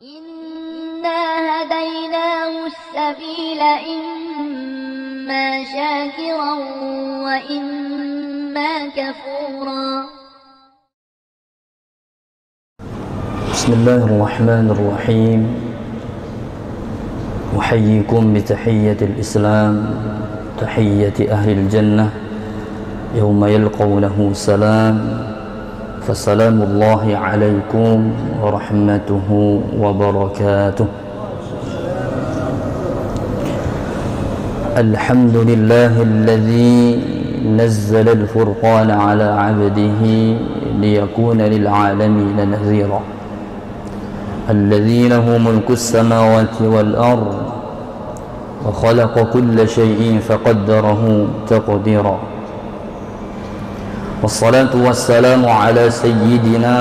إنا هديناه السبيل إما شاكرا وإما كفورا. بسم الله الرحمن الرحيم. أحييكم بتحية الإسلام، تحية أهل الجنة يوم يلقونه سلام، فسلام الله عليكم ورحمته وبركاته. الحمد لله الذي نزل الفرقان على عبده ليكون للعالمين نذيرا، الذي له ملك السماوات والأرض وخلق كل شيء فقدره تقديرا، والصلاة والسلام على سيدنا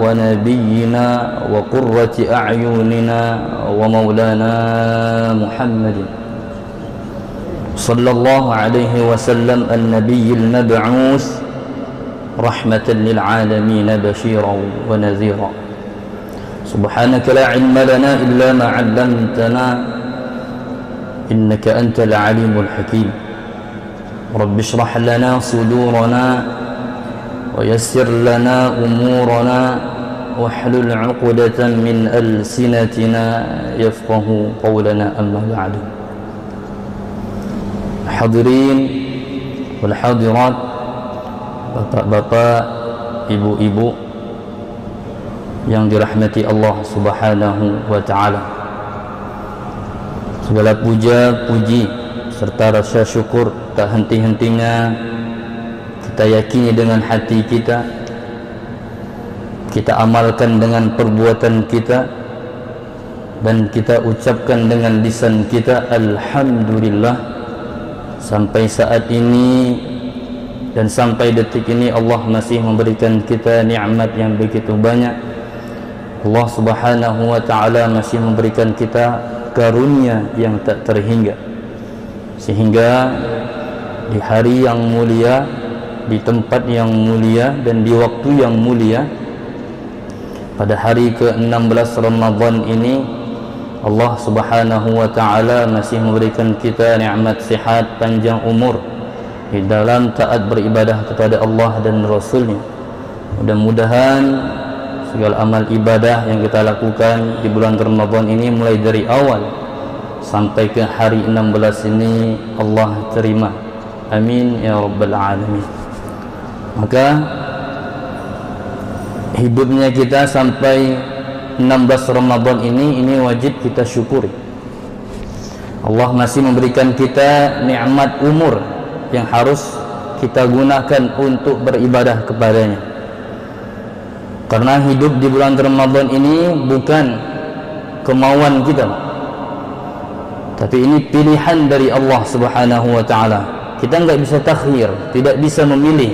ونبينا وقرة أعيننا ومولانا محمد صلى الله عليه وسلم، النبي المبعوث رحمة للعالمين بشيرا ونذيرا. سبحانك لا علم لنا إلا ما علمتنا إنك أنت العليم الحكيم. رب اشرح لنا صدورنا ويسر لنا أمورنا واحلل عقدة من ألسنتنا يفقه قولنا، أما بعد. Hadirin wal hadirat, bapak-bapak, ibu-ibu yang dirahmati Allah Subhanahu wa ta'ala, segala puja puji serta rasa syukur tak henti-hentinya kita yakini dengan hati kita, kita amalkan dengan perbuatan kita, dan kita ucapkan dengan lisan kita alhamdulillah. Sampai saat ini dan sampai detik ini Allah masih memberikan kita nikmat yang begitu banyak. Allah Subhanahu wa ta'ala masih memberikan kita karunia yang tak terhingga, sehingga di hari yang mulia, di tempat yang mulia, dan di waktu yang mulia, pada hari ke-16 Ramadan ini Allah Subhanahu wa ta'ala masih memberikan kita nikmat sihat, panjang umur di dalam taat beribadah kepada Allah dan Rasulnya. Mudah-mudahan segala amal ibadah yang kita lakukan di bulan Ramadan ini, mulai dari awal sampai ke hari 16 ini, Allah terima. Amin ya rabbal alamin. Maka hidupnya kita sampai 16 Ramadan ini wajib kita syukuri. Allah masih memberikan kita nikmat umur yang harus kita gunakan untuk beribadah kepadanya. Karena hidup di bulan Ramadan ini bukan kemauan kita, tapi ini pilihan dari Allah Subhanahu wa ta'ala. Kita enggak bisa takhir, tidak bisa memilih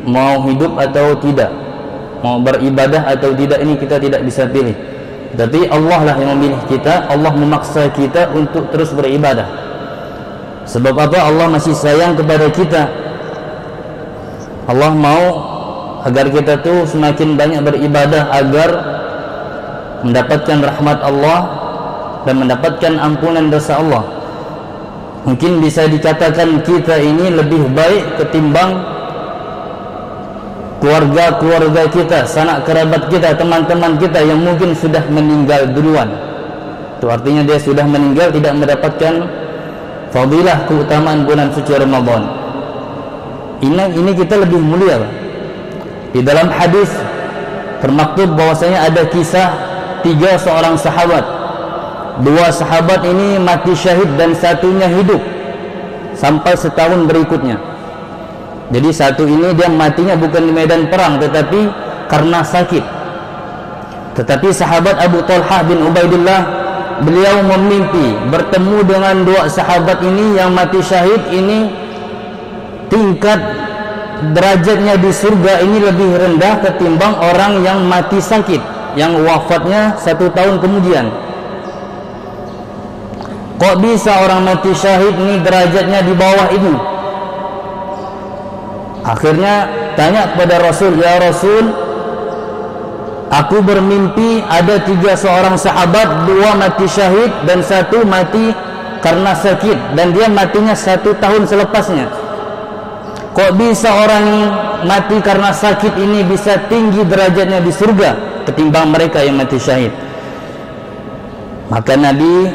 mau hidup atau tidak, mau beribadah atau tidak, ini kita tidak bisa pilih. Tapi Allah lah yang memilih kita. Allah memaksa kita untuk terus beribadah. Sebab apa? Allah masih sayang kepada kita. Allah mau agar kita tuh semakin banyak beribadah, agar mendapatkan rahmat Allah dan mendapatkan ampunan dosa Allah. Mungkin bisa dikatakan kita ini lebih baik ketimbang keluarga-keluarga kita, sanak kerabat kita, teman-teman kita yang mungkin sudah meninggal duluan. Itu artinya dia sudah meninggal, tidak mendapatkan fadilah keutamaan bulan suci Ramadan. Ini kita lebih mulia. Di dalam hadis termaktub bahwasanya ada kisah 3 seorang sahabat. 2 sahabat ini mati syahid dan satunya hidup sampai setahun berikutnya. Jadi satu ini dia matinya bukan di medan perang, tetapi karena sakit. Tetapi sahabat Abu Talhah bin Ubaidillah, beliau memimpi bertemu dengan 2 sahabat ini yang mati syahid ini. Tingkat derajatnya di surga ini lebih rendah ketimbang orang yang mati sakit, yang wafatnya 1 tahun kemudian. Kok bisa orang mati syahid ini derajatnya di bawah ini? Akhirnya tanya kepada Rasul, ya Rasul, Aku bermimpi ada 3 seorang sahabat, 2 mati syahid dan 1 mati karena sakit, dan dia matinya 1 tahun selepasnya. Kok bisa orang mati karena sakit ini bisa tinggi derajatnya di surga ketimbang mereka yang mati syahid? Maka Nabi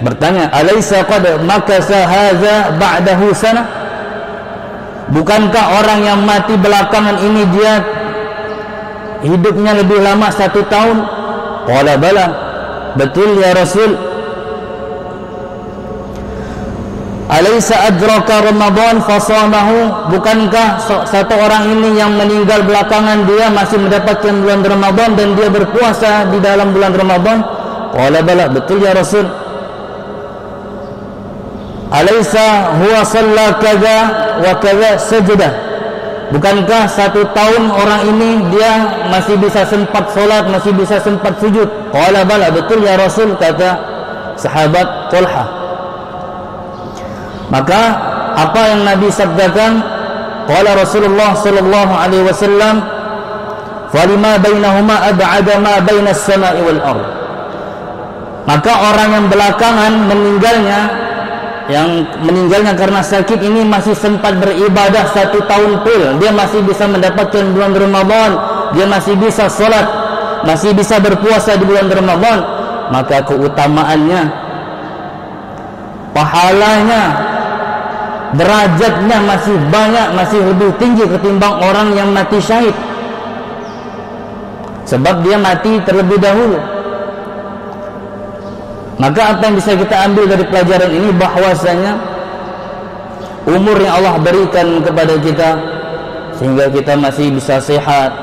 bertanya, alaysa qad makasa hadza ba'dahu sana? Bukankah orang yang mati belakangan ini dia hidupnya lebih lama 1 tahun? Qala bala, betul ya Rasul. Alaysa adraka Ramadan fasamahu? Bukankah satu orang ini yang meninggal belakangan dia masih mendapatkan bulan Ramadan dan dia berpuasa di dalam bulan Ramadan? Qala bala, betul ya Rasul. Alaysa huwa shalla kaza wa kaza sajdah? Bukankah 1 tahun orang ini dia masih bisa sempat solat, masih bisa sempat sujud? Qala bala, betul ya Rasul, kata sahabat Talha. Maka apa yang Nabi sabdakan? Qala Rasulullah sallallahu alaihi wasallam, "Falima bainahuma ab'ada ma bainas sama'i wal ardh." Maka orang yang belakangan meninggalnya karena sakit ini masih sempat beribadah 1 tahun full. Dia masih bisa mendapatkan bulan Ramadan, dia masih bisa sholat, masih bisa berpuasa di bulan Ramadan. Maka keutamaannya, pahalanya, derajatnya masih banyak, masih lebih tinggi ketimbang orang yang mati syahid, sebab dia mati terlebih dahulu. Maka apa yang bisa kita ambil dari pelajaran ini, bahwasanya umur yang Allah berikan kepada kita sehingga kita masih bisa sehat,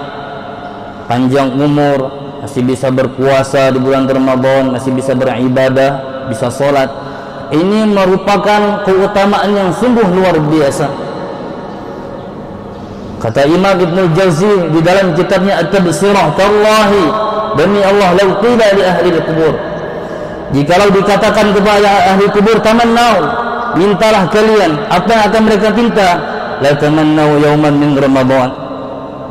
panjang umur, masih bisa berpuasa di bulan Ramadan, masih bisa beribadah, bisa sholat, ini merupakan keutamaan yang sungguh luar biasa. Kata Imam Ibnul Jauzi di dalam kitabnya At-Tabsirah, tallahi, demi Allah, lau qila li ahli al-qubur, jikalau dikatakan kepada ahli kubur, tamannau, mintalah kalian, apa yang akan mereka minta? La tamannau yauman min Ramadan,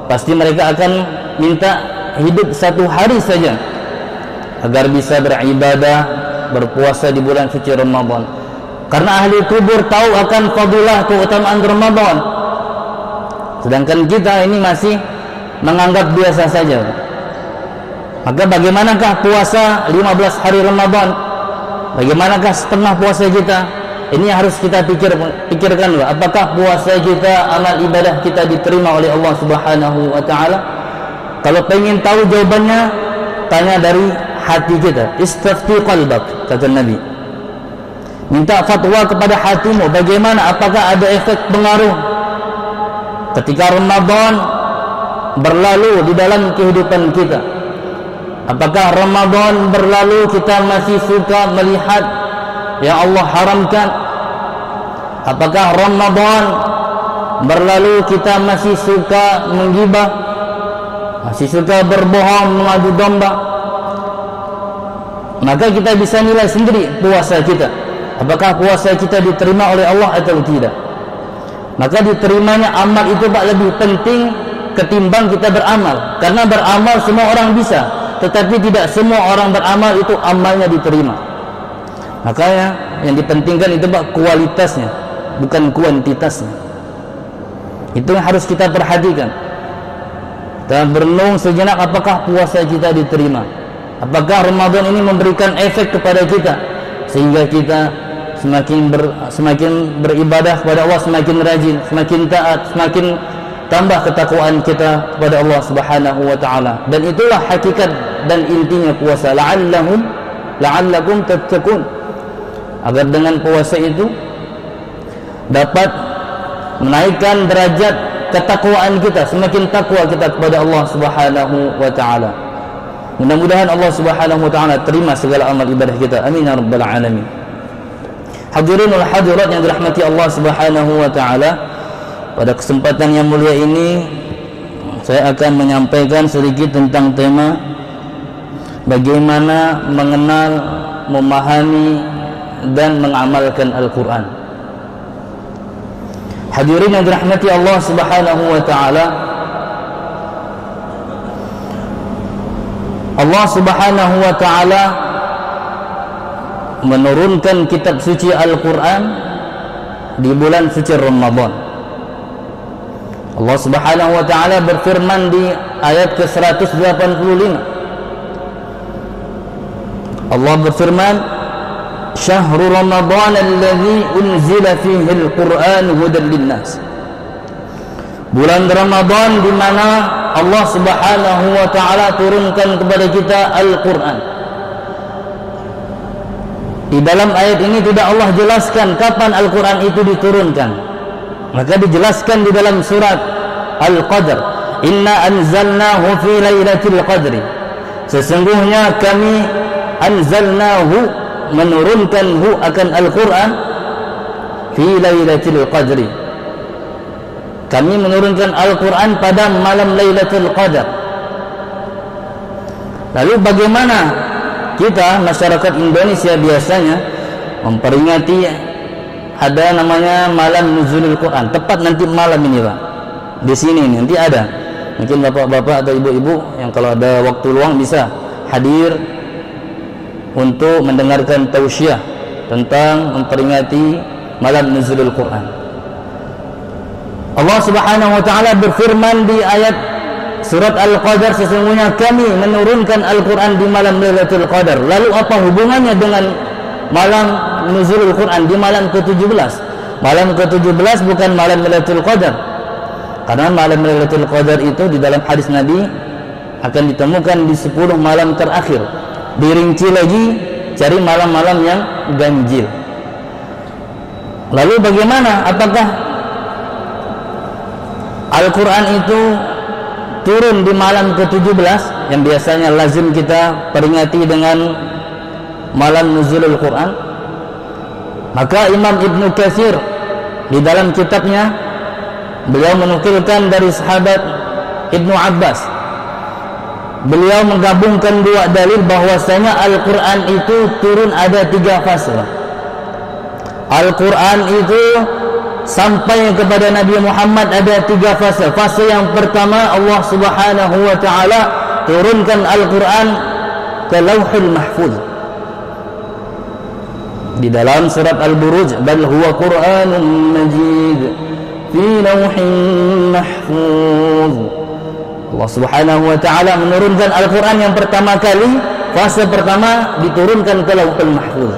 pasti mereka akan minta hidup 1 hari saja agar bisa beribadah, berpuasa di bulan suci Ramadan. Karena ahli kubur tahu akan fadilah keutamaan Ramadan, sedangkan kita ini masih menganggap biasa saja. Maka bagaimanakah puasa 15 hari Ramadan? Bagaimanakah setengah puasa kita? Ini harus kita pikirkan dulu. Apakah puasa kita, amal ibadah kita diterima oleh Allah Subhanahu wa taala? Kalau pengen tahu jawabannya, tanya dari hati kita. Istafti qalbak, kata Nabi. Minta fatwa kepada hatimu, bagaimana, apakah ada efek pengaruh ketika Ramadan berlalu di dalam kehidupan kita? Apakah Ramadan berlalu kita masih suka melihat yang Allah haramkan? Apakah Ramadan berlalu kita masih suka menggibah, masih suka berbohong, mengadu domba? Maka kita bisa nilai sendiri puasa kita, apakah puasa kita diterima oleh Allah atau tidak. Maka diterimanya amal itu lebih penting ketimbang kita beramal. Karena beramal semua orang bisa, tetapi tidak semua orang beramal itu amalnya diterima. Makanya yang dipentingkan itu kualitasnya, bukan kuantitasnya. Itu yang harus kita perhatikan. Dan berenung sejenak, apakah puasa kita diterima? Apakah Ramadan ini memberikan efek kepada kita sehingga kita semakin beribadah kepada Allah, semakin rajin, semakin taat, semakin tambah ketakwaan kita kepada Allah Subhanahu wa taala. Dan itulah hakikat dan intinya puasa, la'allakum tattaqun, agar dengan puasa itu dapat menaikkan derajat ketakwaan kita, semakin takwa kita kepada Allah Subhanahu wa taala. Mudah-mudahan Allah Subhanahu wa taala terima segala amal ibadah kita. Amin ya rabbal alamin. Hadirin wal hadirat yang dirahmati Allah Subhanahu wa taala, pada kesempatan yang mulia ini saya akan menyampaikan sedikit tentang tema bagaimana mengenal, memahami dan mengamalkan Al-Quran. Hadirin yang dirahmati Allah Subhanahu wa taala, Allah Subhanahu wa taala menurunkan kitab suci Al-Qur'an di bulan suci Ramadan. Allah Subhanahu wa taala berfirman di ayat ke-185. Allah berfirman, "Syahrul Ramadan alladzi unzila fihi al-Qur'an hudan lin-nas." Bulan Ramadan di mana Allah Subhanahu wa taala turunkan kepada kita Al-Qur'an. Di dalam ayat ini tidak Allah jelaskan kapan Al-Qur'an itu diturunkan. Maka dijelaskan di dalam surat Al-Qadr, "Inna anzalnahu fi lailatul qadri." Sesungguhnya kami anzalnahu, menurunkanhu akan Al-Qur'an, fi lailatul qadri. Kami menurunkan Al-Quran pada malam Lailatul Qadar. Lalu bagaimana kita masyarakat Indonesia biasanya memperingati ada namanya malam nuzulul Quran? Tepat nanti malam ini Pak, di sini nanti ada. Mungkin bapak-bapak atau ibu-ibu yang kalau ada waktu luang bisa hadir untuk mendengarkan tausiah tentang memperingati malam nuzulul Quran. Allah Subhanahu wa taala berfirman di ayat surat Al-Qadar, sesungguhnya kami menurunkan Al-Quran di malam Lailatul Qadar. Lalu apa hubungannya dengan malam nuzulul Quran di malam ke-17? Malam ke-17 bukan malam Lailatul Qadar. Karena malam Lailatul Qadar itu di dalam hadis Nabi akan ditemukan di 10 malam terakhir. Dirinci lagi, cari malam-malam yang ganjil. Lalu bagaimana? Apakah Al-Quran itu turun di malam ke-17 yang biasanya lazim kita peringati dengan malam nuzulul Quran? Maka Imam Ibnu Katsir di dalam kitabnya, beliau menukilkan dari sahabat Ibnu Abbas, beliau menggabungkan dua dalil bahwasanya Al-Quran itu turun ada 3 fase. Al-Quran itu sampai kepada Nabi Muhammad ada 3 fase. Fase yang pertama, Allah Subhanahu wa taala turunkan Al-Quran ke Lauhul Mahfuz. Di dalam surat Al-Buruj, "Bal huwa Qur'anun Majid fi Lauhin Mahfuz." Allah Subhanahu wa taala menurunkan Al-Quran yang pertama kali, fase pertama diturunkan ke Lauhul Mahfuz.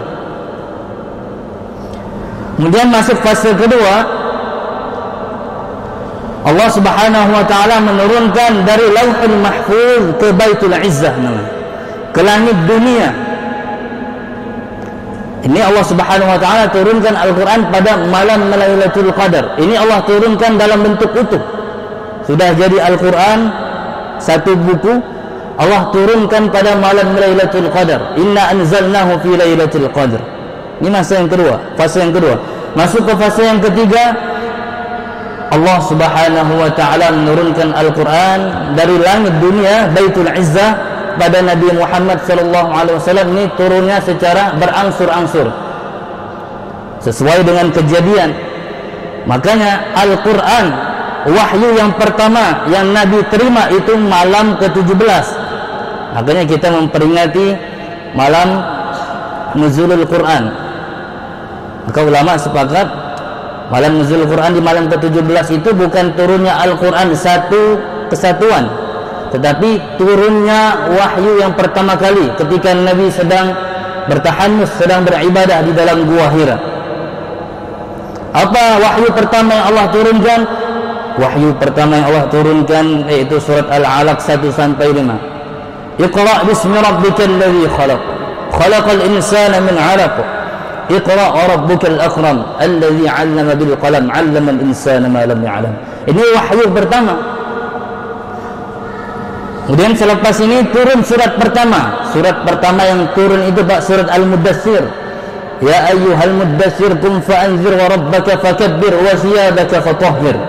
Kemudian masuk fase kedua, Allah Subhanahu wa taala menurunkan dari Lauhul Mahfuz ke Baitul Izzah, ke langit dunia. Ini Allah Subhanahu wa taala turunkan Al-Quran pada malam Lailatul Qadar. Ini Allah turunkan dalam bentuk utuh. Sudah jadi Al-Quran satu buku, Allah turunkan pada malam Lailatul Qadar. Inna anzalnahu fi Lailatul Qadar. Ini masa yang kedua, fase yang kedua. Masuk ke fase yang ketiga, Allah Subhanahu wa taala menurunkan Al-Quran dari langit dunia Baitul Izzah pada Nabi Muhammad sallallahu alaihi wasallam. Ini turunnya secara berangsur-angsur sesuai dengan kejadian. Makanya Al-Quran wahyu yang pertama yang Nabi terima itu malam ke-17. Makanya kita memperingati malam nuzulul Quran. Maka ulama sepakat malam nuzulul Quran di malam ke-17 itu bukan turunnya Al-Quran satu kesatuan, tetapi turunnya wahyu yang pertama kali ketika Nabi sedang bertahanus, sedang beribadah di dalam gua Hira. Apa wahyu pertama yang Allah turunkan? Wahyu pertama yang Allah turunkan yaitu surat Al-Alaq 1-5. Iqra' bismi rabbikal ladzi khalaq, khalaqal insana min 'alaq. Iqra' rabbukal akram alladzi 'allama bil qalam 'allamal insana ma lam ya'lam. Ini wahyu pertama. Kemudian selepas ini turun surat pertama. Surat pertama yang turun itu surat Al-Muddatsir. Ya ayyuhal muddatsir qum fa'anzir wa rabbaka fakabbir wa thiyabaka fatahhir.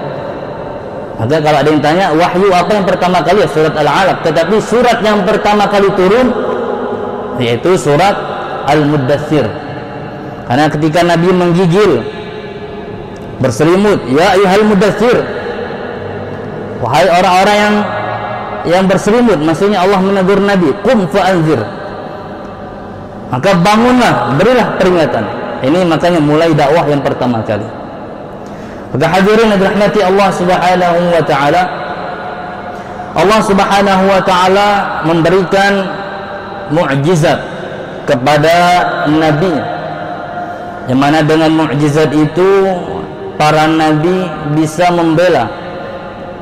Maka kalau ada yang tanya wahyu apa yang pertama kali, surat Al-Alaq. Tetapi surat yang pertama kali turun yaitu surat Al-Muddatsir. Karena ketika Nabi menggigil, berselimut, ya ayyuhal muddatsir, wahai orang-orang yang yang berselimut, maksudnya Allah menegur Nabi, qum fa'anzir, maka bangunlah, berilah peringatan. Ini makanya mulai dakwah yang pertama kali. Maka hadirin dirahmati Allah Subhanahu wa taala, Allah Subhanahu wa taala memberikan mukjizat kepada nabinya, yang mana dengan mukjizat itu para nabi bisa membela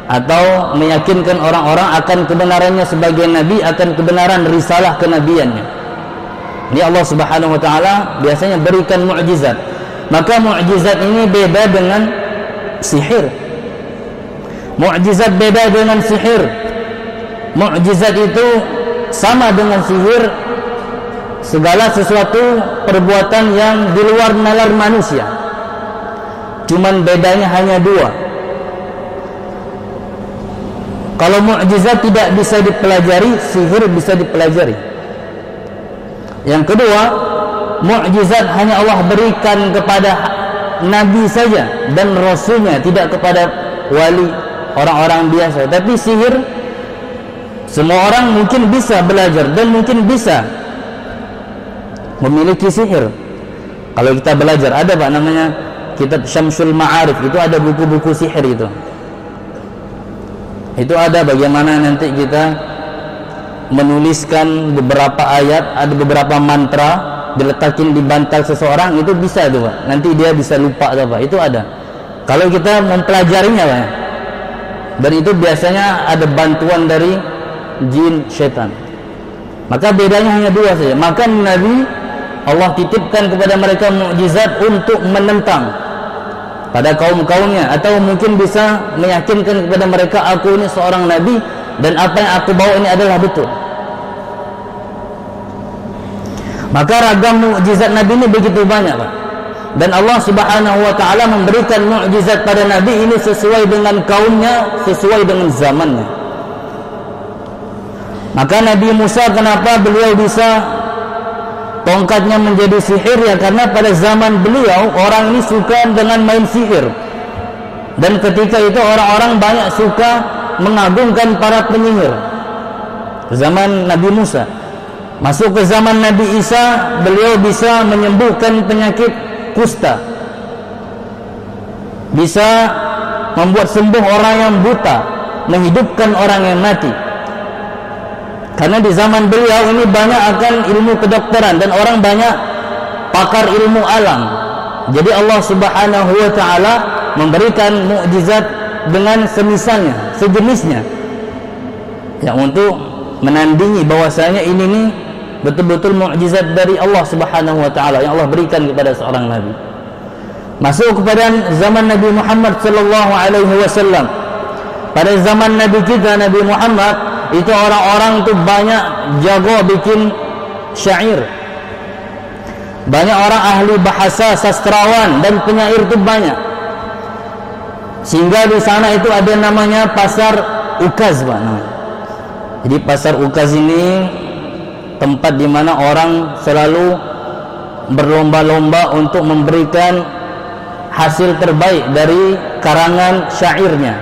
atau meyakinkan orang-orang akan kebenarannya sebagai nabi, akan kebenaran risalah kenabiannya. Ini Allah Subhanahu wa taala biasanya berikan mukjizat. Maka mukjizat ini beda dengan sihir. Mukjizat beda dengan sihir. Mukjizat itu sama dengan sihir, segala sesuatu perbuatan yang di luar nalar manusia. Cuman bedanya hanya dua. Kalau mukjizat tidak bisa dipelajari, sihir bisa dipelajari. Yang kedua, mukjizat hanya Allah berikan kepada nabi saja dan rasulnya, tidak kepada wali, orang-orang biasa. Tapi sihir semua orang mungkin bisa belajar dan mungkin bisa memiliki sihir. Kalau kita belajar, ada Pak namanya kitab Syamsul Ma'arif, itu ada buku-buku sihir itu. Itu ada bagaimana nanti kita menuliskan beberapa ayat, ada beberapa mantra, diletakin di bantal seseorang, itu bisa itu Pak. Nanti dia bisa lupa atau apa, itu ada. Kalau kita mempelajarinya Pak, dan itu biasanya ada bantuan dari jin, syaitan. Maka bedanya hanya dua saja. Maka Nabi Allah titipkan kepada mereka mukjizat untuk menentang pada kaum-kaumnya, atau mukjizat bisa meyakinkan kepada mereka, aku ini seorang nabi dan apa yang aku bawa ini adalah betul. Maka ragam mukjizat nabi ini begitu banyak Pak. Dan Allah Subhanahu wa taala memberikan mukjizat pada nabi ini sesuai dengan kaumnya, sesuai dengan zamannya. Maka Nabi Musa, kenapa beliau bisa tongkatnya menjadi sihir? Ya karena pada zaman beliau orang ini suka dengan main sihir, dan ketika itu orang-orang banyak suka mengagungkan para penyihir. Zaman Nabi Musa, masuk ke zaman Nabi Isa, beliau bisa menyembuhkan penyakit kusta, bisa membuat sembuh orang yang buta, menghidupkan orang yang mati. Karena di zaman beliau ini banyak akan ilmu kedokteran dan orang banyak pakar ilmu alam. Jadi Allah Subhanahu wa taala memberikan mukjizat dengan semisalnya, sejenisnya, yang untuk menandingi bahwasanya ini nih betul-betul mukjizat dari Allah Subhanahu wa taala yang Allah berikan kepada seorang nabi. Masuk kepada zaman Nabi Muhammad sallallahu alaihi wasallam. Pada zaman nabi kita, Nabi Muhammad, itu orang-orang itu banyak jago bikin syair. Banyak orang ahli bahasa, sastrawan dan penyair itu banyak. Sehingga di sana itu ada namanya pasar Ukaz Pak namanya. Jadi pasar Ukaz ini tempat di mana orang selalu berlomba-lomba untuk memberikan hasil terbaik dari karangan syairnya.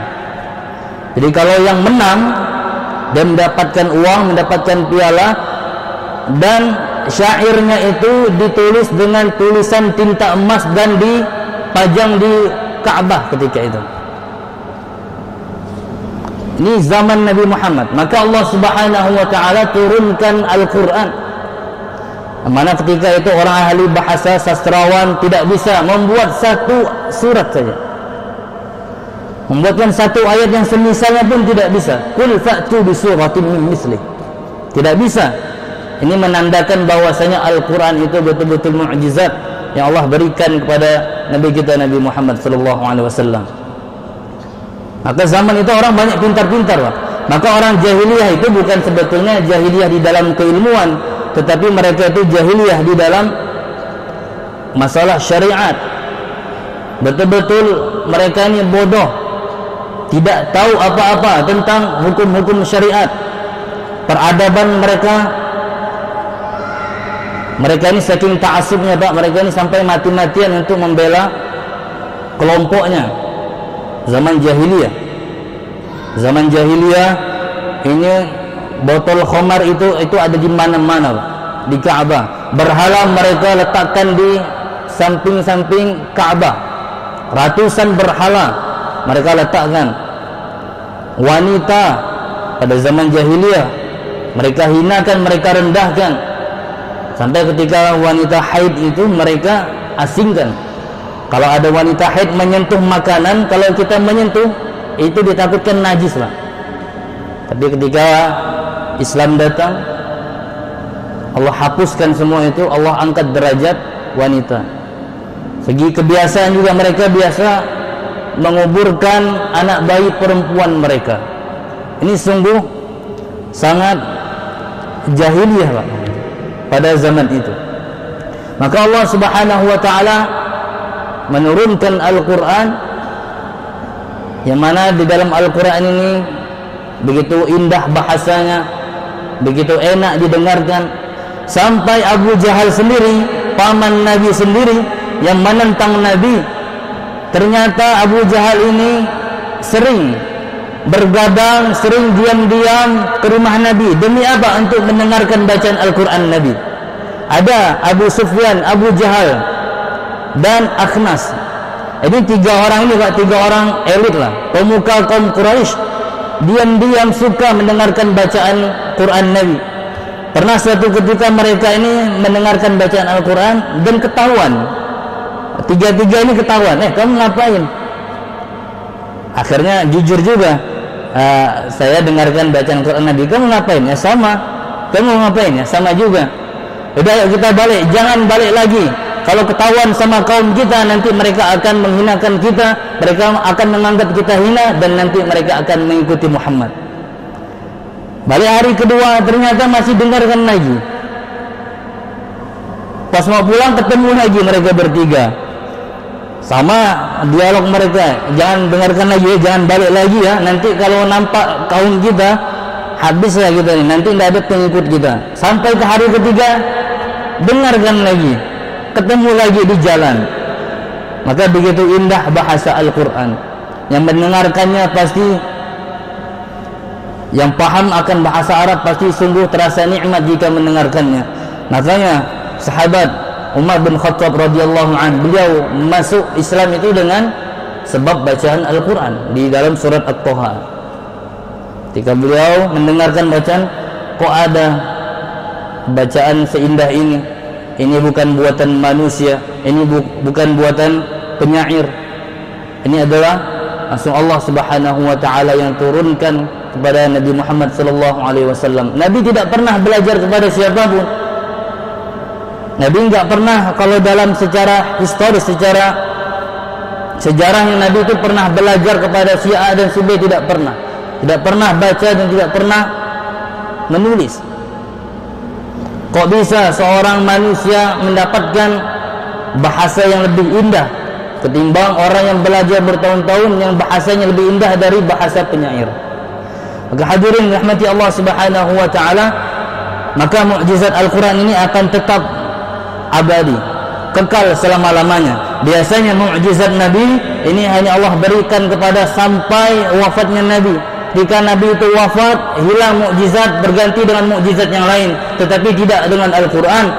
Jadi kalau yang menang, dia mendapatkan uang, mendapatkan piala, dan syairnya itu ditulis dengan tulisan tinta emas dan dipajang di Ka'bah ketika itu. Ini zaman Nabi Muhammad. Maka Allah Subhanahu wa taala turunkan Al-Qur'an. Mana ketika itu orang ahli bahasa, sastrawan tidak bisa membuat satu surat saja. Membuatkan satu ayat yang semisalnya pun tidak bisa. Qul fa'tu bi suratin min mislih. Tidak bisa. Ini menandakan bahwasanya Al-Qur'an itu betul-betul mukjizat yang Allah berikan kepada Nabi kita Nabi Muhammad sallallahu alaihi wasallam. Maka zaman itu orang banyak pintar-pintar, Pak. Maka orang jahiliyah itu bukan sebetulnya jahiliyah di dalam keilmuan, tetapi mereka itu jahiliyah di dalam masalah syariat. Betul-betul mereka ini bodoh, tidak tahu apa-apa tentang hukum-hukum syariat, peradaban mereka. Mereka ini saking ta'assubnya, Pak, mereka ini sampai mati-matian untuk membela kelompoknya. Zaman jahiliyah ini botol khamar itu ada di mana-mana, Pak. Di Ka'bah. Berhala mereka letakkan di samping-samping Ka'bah. Ratusan berhala mereka letakkan. Wanita pada zaman jahiliyah mereka hinakan, mereka rendahkan. Sampai ketika wanita haid itu mereka asingkan. Kalau ada wanita haid menyentuh makanan, kalau kita menyentuh itu ditakutkan najis, Pak. Tapi ketika Islam datang, Allah hapuskan semua itu, Allah angkat derajat wanita. Segi kebiasaan juga mereka biasa menguburkan anak bayi perempuan mereka. Ini sungguh sangat jahiliyah, Pak, pada zaman itu. Maka Allah Subhanahu wa taala menurunkan Al-Qur'an, yang mana di dalam Al-Qur'an ini begitu indah bahasanya, begitu enak didengarkan. Sampai Abu Jahal sendiri, paman Nabi sendiri yang menentang Nabi, ternyata Abu Jahal ini sering bergadang, sering diam-diam ke rumah Nabi. Demi apa? Untuk mendengarkan bacaan Al-Quran Nabi. Ada Abu Sufyan, Abu Jahal, dan Akhnas. Ini 3 orang ini, Pak, 3 orang elit lah, pemuka kaum Quraisy, diam-diam suka mendengarkan bacaan Quran Nabi. Pernah suatu ketika mereka ini mendengarkan bacaan Al-Quran dan ketahuan, 3 ini ketahuan, kamu ngapain? Akhirnya jujur juga, saya dengarkan bacaan Quran Nabi. Kamu ngapain? Ya sama. Kamu ngapain? Ya sama juga. Udah, yuk kita balik, jangan balik lagi. Kalau ketahuan sama kaum kita, nanti mereka akan menghinakan kita, mereka akan menganggap kita hina, dan nanti mereka akan mengikuti Muhammad. Balik hari kedua, ternyata masih dengarkan lagi. Pas mau pulang ketemu lagi mereka bertiga, sama dialog mereka, jangan dengarkan lagi ya, jangan balik lagi ya, nanti kalau nampak kaum kita habislah kita ini, nanti tidak ada pengikut kita. Sampai ke hari ketiga, dengarkan lagi, ketemu lagi di jalan. Maka begitu indah bahasa Al-Quran, yang mendengarkannya pasti, yang paham akan bahasa Arab pasti sungguh terasa nikmat jika mendengarkannya. Makanya sahabat Umar bin Khattab radhiyallahu anhu, beliau masuk Islam itu dengan sebab bacaan Al-Quran di dalam surat At-Taha. Ketika beliau mendengarkan bacaan, kok ada bacaan seindah ini bukan buatan manusia, ini bukan buatan penyair, ini adalah langsung Allah Subhanahu wa taala yang turunkan kepada Nabi Muhammad sallallahu alaihi wasallam. Nabi tidak pernah belajar kepada siapapun. Nabi enggak pernah, kalau dalam secara historis, secara sejarahnya, Nabi itu pernah belajar kepada si A dan si B, tidak pernah. Tidak pernah baca dan tidak pernah menulis. Kok bisa seorang manusia mendapatkan bahasa yang lebih indah ketimbang orang yang belajar bertahun-tahun yang bahasanya lebih indah dari bahasa penyair? Maka hadirin rahmati Allah Subhanahu wa taala, maka mukjizat Al-Quran ini akan tetap abadi, kekal selama-lamanya. Biasanya mukjizat Nabi ini hanya Allah berikan kepada sampai wafatnya Nabi. Jika Nabi itu wafat, hilang mukjizat, berganti dengan mukjizat yang lain. Tetapi tidak dengan Al-Quran.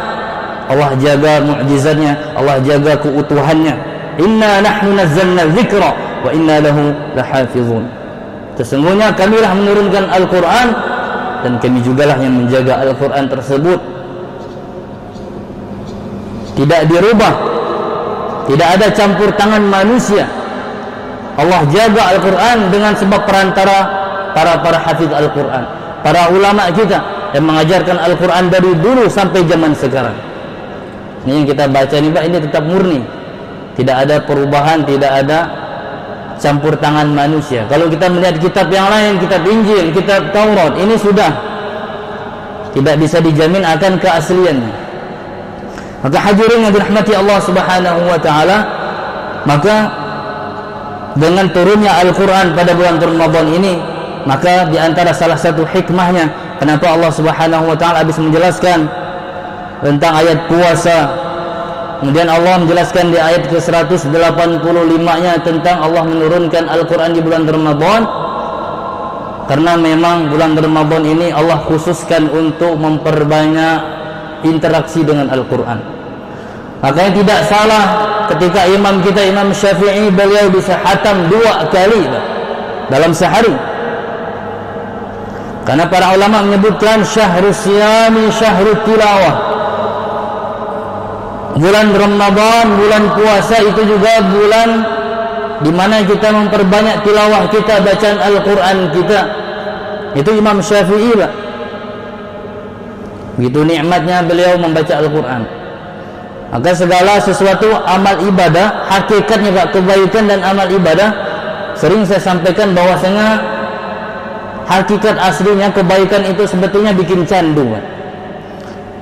Allah jaga mukjizatnya, Allah jaga keutuhannya. Inna nahnu nazzalna dzikra wa inna lahu lahafizun. Sesungguhnya kamilah menurunkan Al-Quran, dan kami jugalah yang menjaga Al-Quran tersebut. Tidak dirubah, tidak ada campur tangan manusia. Allah jaga Al-Quran dengan sebab perantara para hafiz Al-Quran, para ulama kita yang mengajarkan Al-Quran dari dulu sampai zaman sekarang. Ini yang kita baca ini, Pak, ini tetap murni, tidak ada perubahan, tidak ada campur tangan manusia. Kalau kita melihat kitab yang lain, kitab Injil, kitab Taurat, ini sudah tidak bisa dijamin akan keasliannya. Maka hadirin yang dirahmati Allah Subhanahu wa taala, maka dengan turunnya Al-Quran pada bulan Ramadan ini, maka di antara salah satu hikmahnya kenapa Allah Subhanahu wa taala habis menjelaskan tentang ayat puasa, kemudian Allah menjelaskan di ayat ke-185-nya tentang Allah menurunkan Al-Quran di bulan Ramadan. karena memang bulan Ramadan ini Allah khususkan untuk memperbanyak interaksi dengan Al-Quran. Makanya tidak salah ketika imam kita, Imam Syafi'i, beliau bisa khatam 2 kali dalam sehari. Karena para ulama menyebutkan syahrus siyami syahrut tilawah. Bulan Ramadan, bulan puasa itu juga bulan di mana kita memperbanyak tilawah kita, bacaan Al-Quran kita. Itu Imam Syafi'i, Pak. Begitu nikmatnya beliau membaca Al-Quran. Maka segala sesuatu amal ibadah, hakikatnya Pak, kebaikan dan amal ibadah, sering saya sampaikan bahwasanya hakikat aslinya kebaikan itu sebetulnya bikin candu, Pak.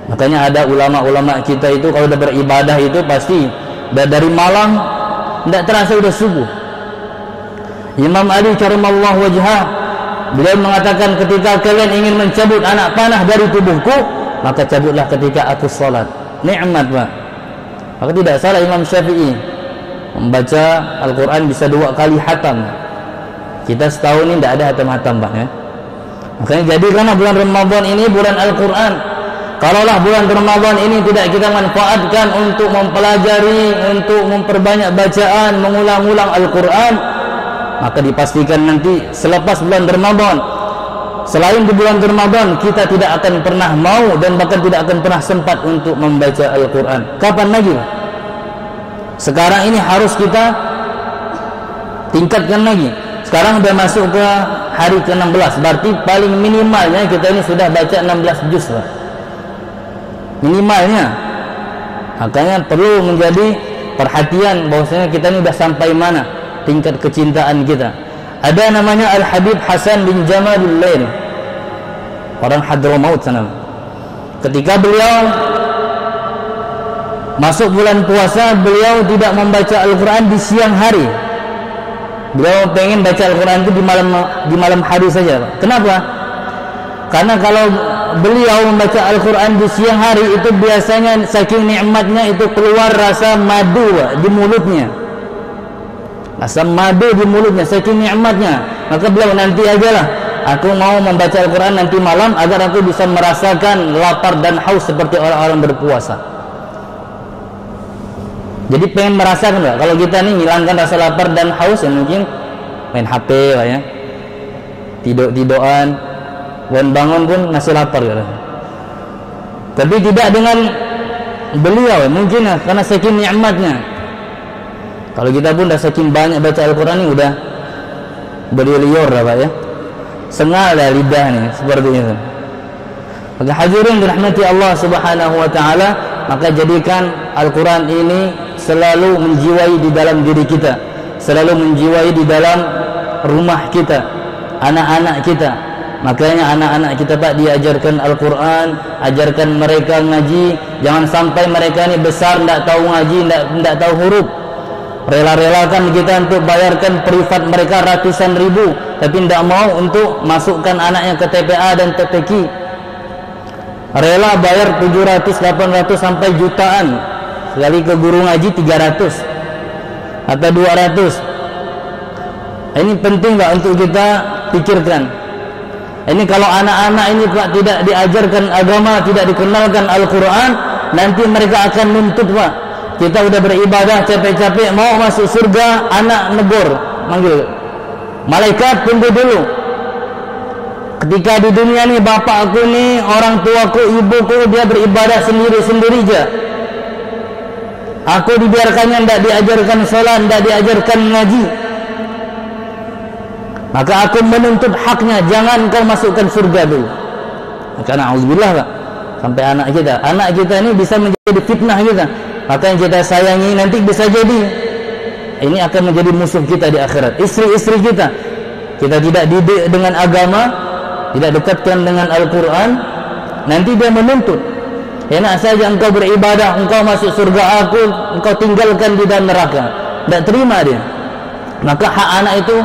Makanya ada ulama-ulama kita itu kalau udah beribadah itu pasti dari malam tidak terasa udah subuh. Imam Ali karamallahu wajhah, beliau mengatakan, ketika kalian ingin mencabut anak panah dari tubuhku, maka cabutlah ketika aku sholat. Nikmat, Pak. Maka tidak salah Imam Syafi'i membaca Al-Quran bisa 2 kali hatam. Kita setahun ini tidak ada hatam-hatam, Pak, ya. Makanya jadikanlah bulan Ramadan ini bulan Al-Quran. Kalaulah bulan Ramadan ini tidak kita manfaatkan untuk mempelajari, untuk memperbanyak bacaan, mengulang-ulang Al-Quran, maka dipastikan nanti selepas bulan Ramadan, selain di bulan Ramadan, kita tidak akan pernah mau dan bahkan tidak akan pernah sempat untuk membaca Al-Quran. Kapan lagi? Sekarang ini harus kita tingkatkan lagi. Sekarang sudah masuk ke hari ke-16, berarti paling minimalnya kita ini sudah baca 16 juz, Pak. Minimalnya. Makanya perlu menjadi perhatian bahwasanya kita ini sudah sampai mana tingkat kecintaan kita. Ada namanya Al-Habib Hasan bin Jamalul Lail, orang Hadramaut sana. Ketika beliau masuk bulan puasa, beliau tidak membaca Al-Quran di siang hari. Beliau pengen baca Al-Quran itu di malam hari saja. Kenapa? Karena kalau beliau membaca Al-Quran di siang hari itu biasanya saking nikmatnya itu keluar rasa madu di mulutnya. Rasa madu di mulutnya saking nikmatnya. Maka beliau, nanti ajalah aku mau membaca Al-Quran nanti malam agar aku bisa merasakan lapar dan haus seperti orang-orang berpuasa. Jadi pengen merasakan, Pak. Kalau kita nih hilangkan rasa lapar dan haus, ya mungkin main HP, Pak, ya. Tidur-tiduran, bangun pun masih lapar, ya. Tapi tidak dengan beliau, mungkin ya, karena saking nikmatnya. Kalau kita pun dah saking banyak baca Al-Quran ini udah berliur, Pak, ya. Sengal dah lidah nih seperti itu. Maka hadirin dirahmati Allah Subhanahu wa taala, maka jadikan Al-Quran ini selalu menjiwai di dalam diri kita, selalu menjiwai di dalam rumah kita, anak-anak kita. Makanya anak-anak kita, Pak, diajarkan Al-Quran, ajarkan mereka ngaji. Jangan sampai mereka ini besar tidak tahu ngaji, tidak tahu huruf. Rela-relakan kita untuk bayarkan privat mereka ratusan ribu, tapi tidak mau untuk masukkan anaknya ke TPA dan TPQ. Rela bayar 700, 800 sampai jutaan sekali ke guru ngaji, 300 atau 200. Ini penting, Pak, untuk kita pikirkan. Ini kalau anak-anak ini, Pak, tidak diajarkan agama, tidak dikenalkan Al-Quran, nanti mereka akan nuntut, Pak. Kita udah beribadah capek-capek mau masuk surga, anak negor manggil malaikat, tunggu dulu. Ketika di dunia nih bapak aku nih, orang tuaku, ibuku, dia beribadah sendiri-sendiri aja. Aku dibiarkannya tidak diajarkan sholat, tidak diajarkan ngaji. Maka aku menuntut haknya, jangan kau masukkan surga dulu. Maka na'udzubillah, Pak, sampai anak kita ini bisa menjadi fitnah kita. Maka yang kita sayangi nanti bisa jadi ini akan menjadi musuh kita di akhirat. Istri-istri kita tidak didik dengan agama, tidak dekatkan dengan Al-Quran, nanti dia menuntut, enak saja engkau beribadah, engkau masuk surga aku, engkau tinggalkan di dalam neraka. Tidak terima dia. Maka hak anak itu,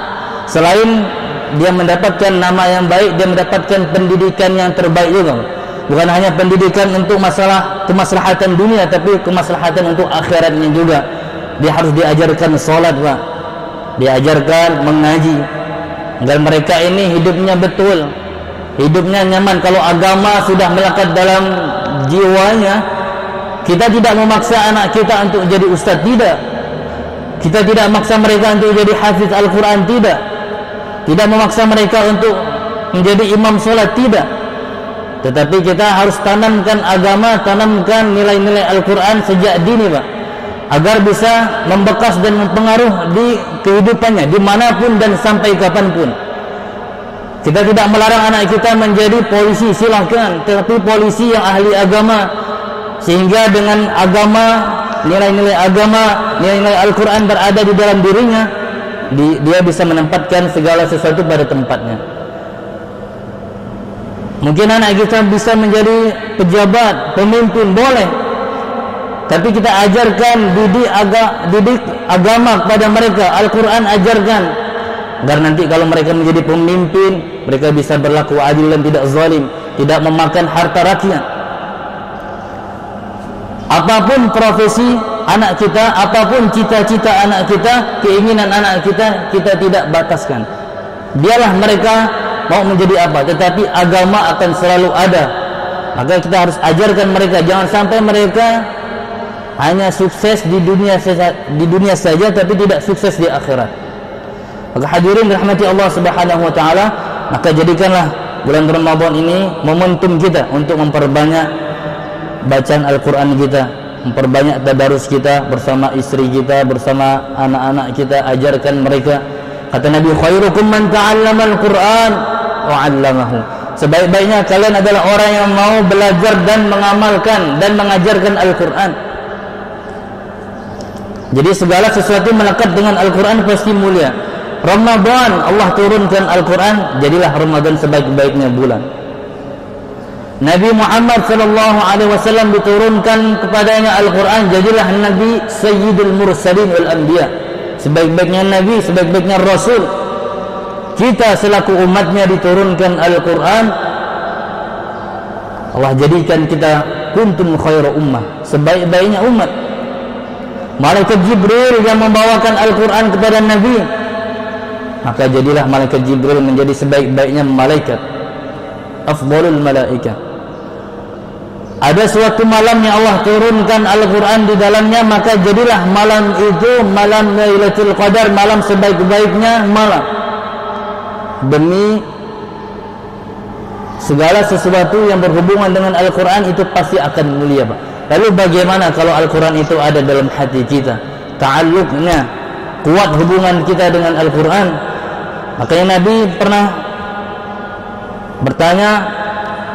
selain dia mendapatkan nama yang baik, dia mendapatkan pendidikan yang terbaik juga. Bukan hanya pendidikan untuk masalah kemaslahatan dunia, tapi kemaslahatan untuk akhiratnya juga. Dia harus diajarkan sholat, Pak, diajarkan mengaji, Dan mereka ini hidupnya betul, hidupnya nyaman. Kalau agama sudah melekat dalam jiwanya, kita tidak memaksa anak kita untuk jadi ustaz, tidak. Kita tidak memaksa mereka untuk jadi hafiz Al-Quran, tidak. Tidak memaksa mereka untuk menjadi imam sholat, tidak. Tetapi kita harus tanamkan agama, tanamkan nilai-nilai Al-Quran sejak dini, Pak, agar bisa membekas dan mempengaruhi di kehidupannya dimanapun dan sampai kapanpun. Kita tidak melarang anak kita menjadi polisi, silahkan, tetapi polisi yang ahli agama, sehingga dengan agama, nilai-nilai agama, nilai-nilai Al-Quran berada di dalam dirinya, dia bisa menempatkan segala sesuatu pada tempatnya. Mungkin anak kita bisa menjadi pejabat, pemimpin, boleh. Tapi kita ajarkan didik agama kepada mereka, Al-Quran ajarkan, agar nanti kalau mereka menjadi pemimpin, mereka bisa berlaku adil dan tidak zalim, tidak memakan harta rakyat. Apapun profesi anak kita, apapun cita-cita anak kita, keinginan anak kita, kita tidak bataskan. Biarlah mereka mau menjadi apa, tetapi agama akan selalu ada. Maka kita harus ajarkan mereka, jangan sampai mereka hanya sukses di dunia saja, tapi tidak sukses di akhirat. Maka hadirin rahmati Allah Subhanahu wa taala, maka jadikanlah bulan Ramadan ini momentum kita untuk memperbanyak bacaan Al-Quran kita, memperbanyak tadarus kita bersama istri kita, bersama anak-anak kita, ajarkan mereka. Kata Nabi, khairukum man ta'allama Al-Quran wa 'allamahu. Sebaik-baiknya kalian adalah orang yang mau belajar dan mengamalkan dan mengajarkan Al-Quran. Jadi segala sesuatu melekat dengan Al-Quran pasti mulia. Ramadan Allah turunkan Al-Quran, jadilah Ramadan sebaik-baiknya bulan. Nabi Muhammad SAW diturunkan kepadanya Al-Quran, jadilah Nabi Sayyidul Mursalin wal Anbiya, sebaik-baiknya Nabi, sebaik-baiknya Rasul. Kita selaku umatnya diturunkan Al-Quran, Allah jadikan kita kuntum khairu ummah, sebaik-baiknya umat. Malaikat Jibril yang membawakan Al-Quran kepada Nabi, maka jadilah Malaikat Jibril menjadi sebaik-baiknya malaikat, afdalul malaikah. Ada suatu malam yang Allah turunkan Al-Quran di dalamnya, maka jadilah malam itu malam Lailatul Qadar, malam sebaik-baiknya malam. Demi segala sesuatu yang berhubungan dengan Al-Quran itu pasti akan mulia, Pak. Lalu bagaimana kalau Al-Quran itu ada dalam hati kita, ta'alluqnya kuat, hubungan kita dengan Al-Quran? Makanya Nabi pernah bertanya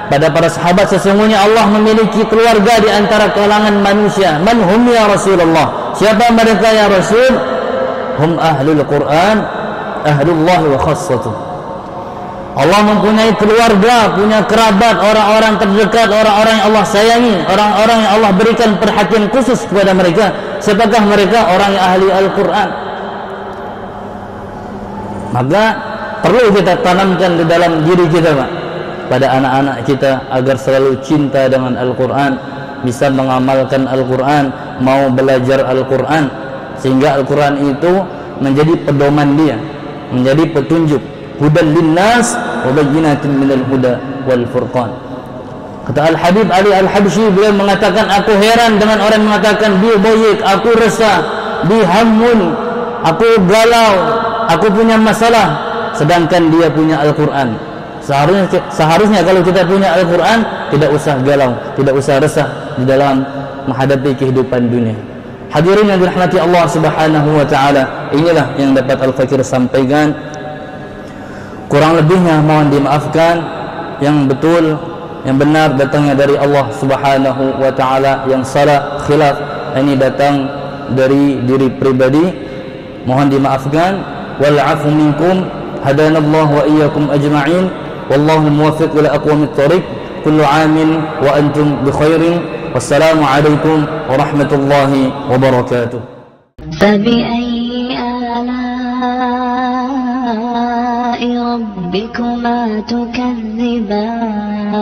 pada para sahabat, sesungguhnya Allah memiliki keluarga di antara kalangan manusia. Man hum ya Rasulullah? Siapa mereka ya Rasul? Hum ahlul Quran, ahlullah wa khassatuh. Allah mempunyai keluarga, punya kerabat, orang-orang terdekat, orang-orang yang Allah sayangi, orang-orang yang Allah berikan perhatian khusus kepada mereka. Siapakah mereka? Orang yang ahli Al-Quran. Maka perlu kita tanamkan di dalam diri kita, Pak, pada anak-anak kita, agar selalu cinta dengan Al-Quran, bisa mengamalkan Al-Quran, mau belajar Al-Quran, sehingga Al-Quran itu menjadi pedoman dia, menjadi petunjuk, hudan linnas wa bayyinatin minal huda wal furqan. Kata Al-Habib Ali Al-Habsyi, beliau mengatakan, aku heran dengan orang yang mengatakan bi boyik, aku resah, bi hammun, aku galau, aku punya masalah, sedangkan dia punya Al-Quran. Seharusnya kalau kita punya Al-Quran, tidak usah galau, tidak usah resah di dalam menghadapi kehidupan dunia. Hadirin yang dirahmati Allah Subhanahu wa taala, inilah yang dapat Al-Fakir sampaikan. Kurang lebihnya mohon dimaafkan. Yang betul, yang benar datangnya dari Allah Subhanahu wa taala, yang salah khilaf ini datang dari diri pribadi, mohon dimaafkan. Wal 'afu minkum, hadanallahu wa iyyakum ajma'in. Wallahu muwaffiq ila aqwamit thariq. Kullu 'amin wa antum bi khairin. Wassalamu alaikum warahmatullahi wabarakatuh. فبأي آلاء ربكما تكذبان